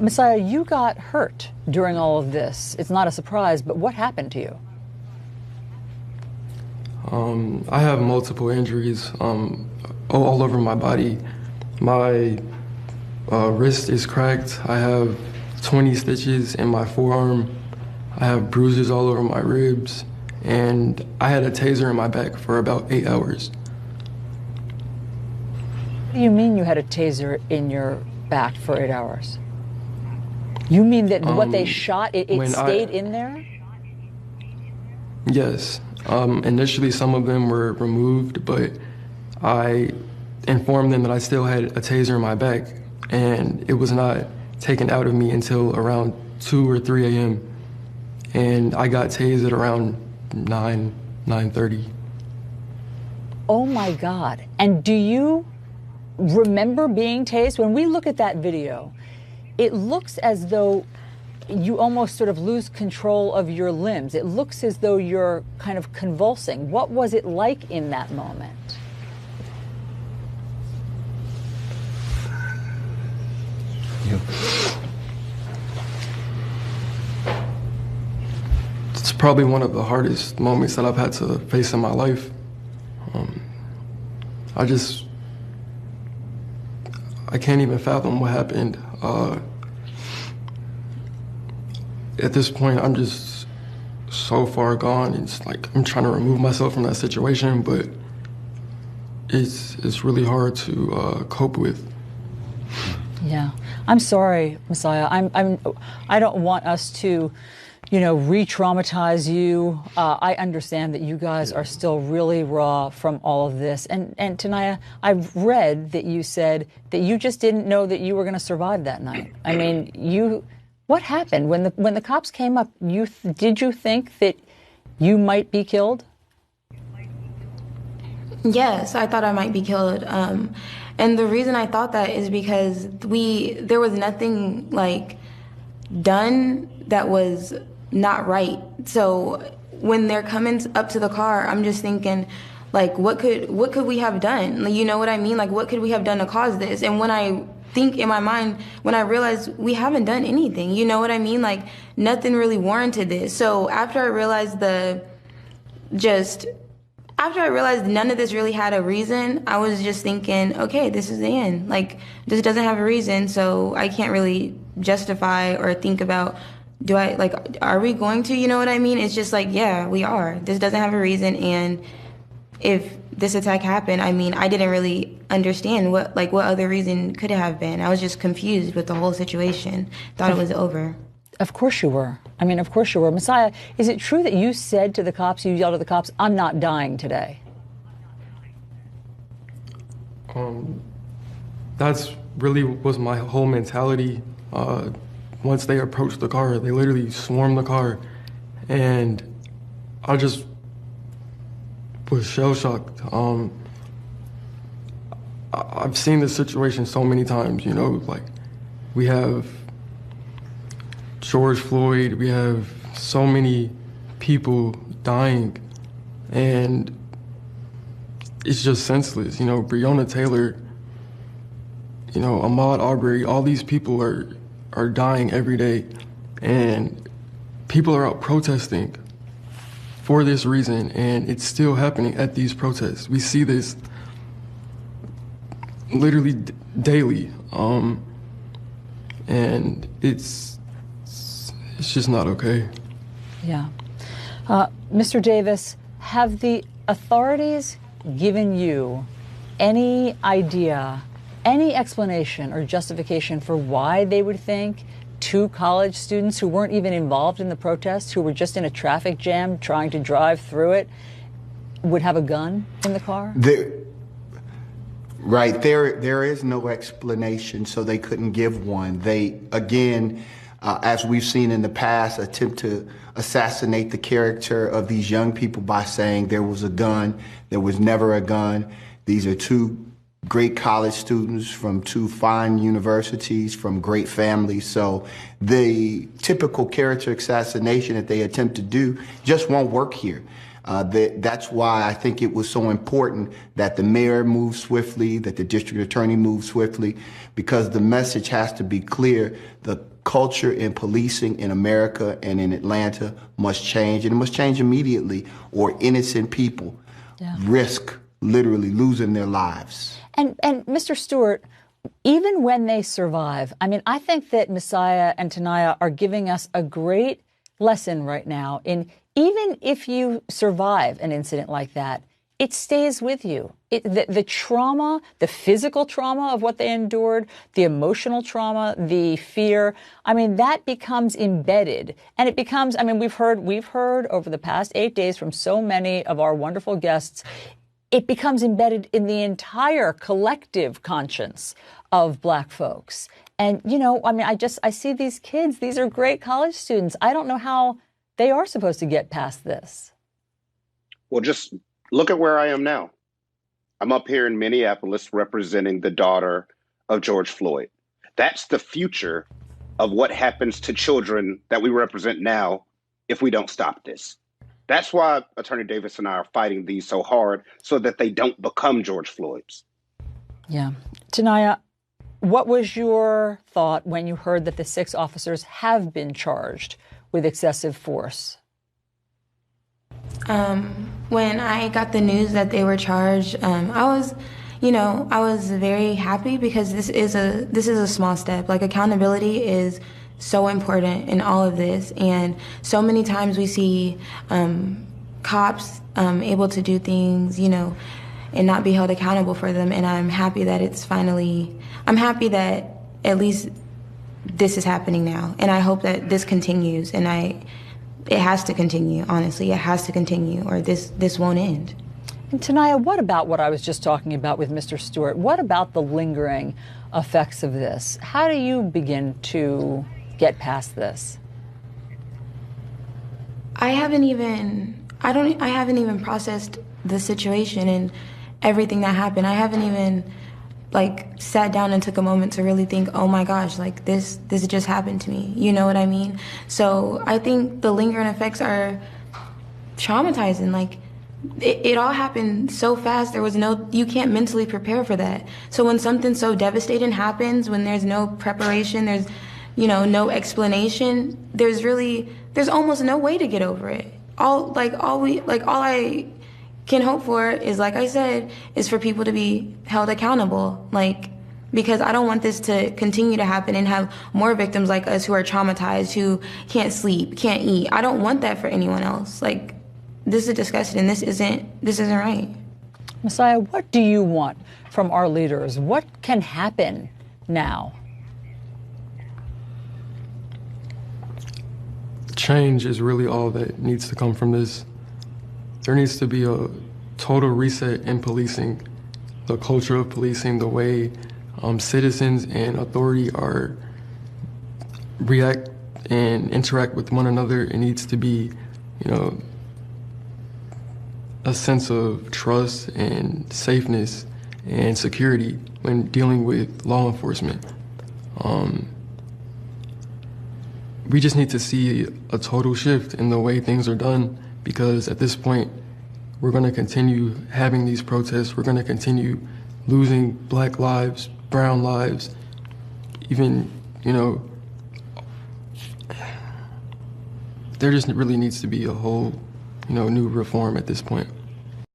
Messiah, you got hurt during all of this. It's not a surprise, but what happened to you? I have multiple injuries all over my body. My wrist is cracked. I have 20 stitches in my forearm. I have bruises all over my ribs. And I had a taser in my back for about 8 hours. What do you mean you had a taser in your back for 8 hours? You mean that what they shot, it stayed in there? Yes. Initially, some of them were removed, but I informed them that I still had a taser in my back, and it was not taken out of me until around 2 or 3 a.m. And I got tased at around 9:30. Oh my God. And do you remember being tased? When we look at that video, it looks as though you almost sort of lose control of your limbs. It looks as though you're kind of convulsing. What was it like in that moment? It's probably one of the hardest moments that I've had to face in my life. I can't even fathom what happened. At this point, I'm just so far gone. It's like I'm trying to remove myself from that situation, but it's really hard to cope with. Yeah, I'm sorry, Messiah. I don't want us to, re-traumatize you. I understand that you guys are still really raw from all of this. And Tanaya, I've read that you said that you just didn't know that you were going to survive that night. I mean, what happened when the cops came up? Did you think that you might be killed? Yes, I thought I might be killed. And the reason I thought that is because there was nothing done that was not right. So when they're coming up to the car, I'm just thinking, what could we have done? You know what I mean? What could we have done to cause this? And when I think in my mind, when I realize we haven't done anything, you know what I mean? Nothing really warranted this. So after I realized none of this really had a reason, I was just thinking, okay, this is the end. This doesn't have a reason, so I can't really justify or think about, are we going to, you know what I mean? It's just yeah, we are. This doesn't have a reason, and if this attack happened, I didn't really understand what other reason could have been. I was just confused with the whole situation. Thought it was over. Of course you were. Of course you were. Messiah, is it true that you said to the cops, you yelled at the cops, "I'm not dying today"? That's really was my whole mentality. Once they approached the car, they literally swarmed the car, and I just was shell-shocked. I've seen this situation so many times, we have George Floyd, we have so many people dying, and it's just senseless. Breonna Taylor, Ahmaud Arbery, all these people are dying every day, and people are out protesting for this reason, and it's still happening at these protests. We see this literally daily, and it's just not okay. Yeah. Mr. Davis, have the authorities given you any idea, any explanation or justification for why they would think two college students who weren't even involved in the protests, who were just in a traffic jam trying to drive through it, would have a gun in the car? There is no explanation, so they couldn't give one. They, again, as we've seen in the past, attempt to assassinate the character of these young people by saying there was a gun. There was never a gun. These are two great college students from two fine universities, from great families. So the typical character assassination that they attempt to do just won't work here. That's why I think it was so important that the mayor moved swiftly, that the district attorney moved swiftly, because the message has to be clear. The culture in policing in America and in Atlanta must change, and it must change immediately, or innocent people risk literally losing their lives. And Mr. Stewart, even when they survive, I mean, I think that Messiah and Tanaya are giving us a great lesson right now in even if you survive an incident like that, it stays with you. The trauma, the physical trauma of what they endured, the emotional trauma, the fear, I mean, that becomes embedded. And it becomes, I mean, we've heard over the past 8 days from so many of our wonderful guests, it becomes embedded in the entire collective conscience of Black folks. And, you know, I mean, I see these kids, these are great college students. I don't know how they are supposed to get past this. Well, just look at where I am now. I'm up here in Minneapolis representing the daughter of George Floyd. That's the future of what happens to children that we represent now if we don't stop this. That's why Attorney Davis and I are fighting these so hard, so that they don't become George Floyd's. Yeah. Tanaya, what was your thought when you heard that the 6 officers have been charged with excessive force? When I got the news that they were charged, I was very happy, because this is a small step. Like, accountability is so important in all of this, and so many times we see cops able to do things, you know, and not be held accountable for them. And I'm happy that I'm happy that at least this is happening now, and I hope that this continues. And it has to continue. Honestly, it has to continue, or this won't end. And Tanaya, what about what I was just talking about with Mr. Stewart? What about the lingering effects of this? How do you begin to get past this? I haven't even processed the situation and everything that happened. I haven't even sat down and took a moment to really think, oh my gosh, like this just happened to me. You know what I mean? So I think the lingering effects are traumatizing. Like, it all happened so fast. You can't mentally prepare for that. So when something so devastating happens, when there's no preparation, there's, no explanation, there's almost no way to get over it. All I can hope for is, like I said, is for people to be held accountable. Because I don't want this to continue to happen and have more victims like us who are traumatized, who can't sleep, can't eat. I don't want that for anyone else. This is disgusting, and this isn't right. Messiah, what do you want from our leaders? What can happen now? Change is really all that needs to come from this. There needs to be a total reset in policing, the culture of policing, the way citizens and authority react and interact with one another. It needs to be, a sense of trust and safeness and security when dealing with law enforcement. We just need to see a total shift in the way things are done, because at this point, we're going to continue having these protests. We're going to continue losing Black lives, brown lives, even, there just really needs to be a whole, new reform at this point.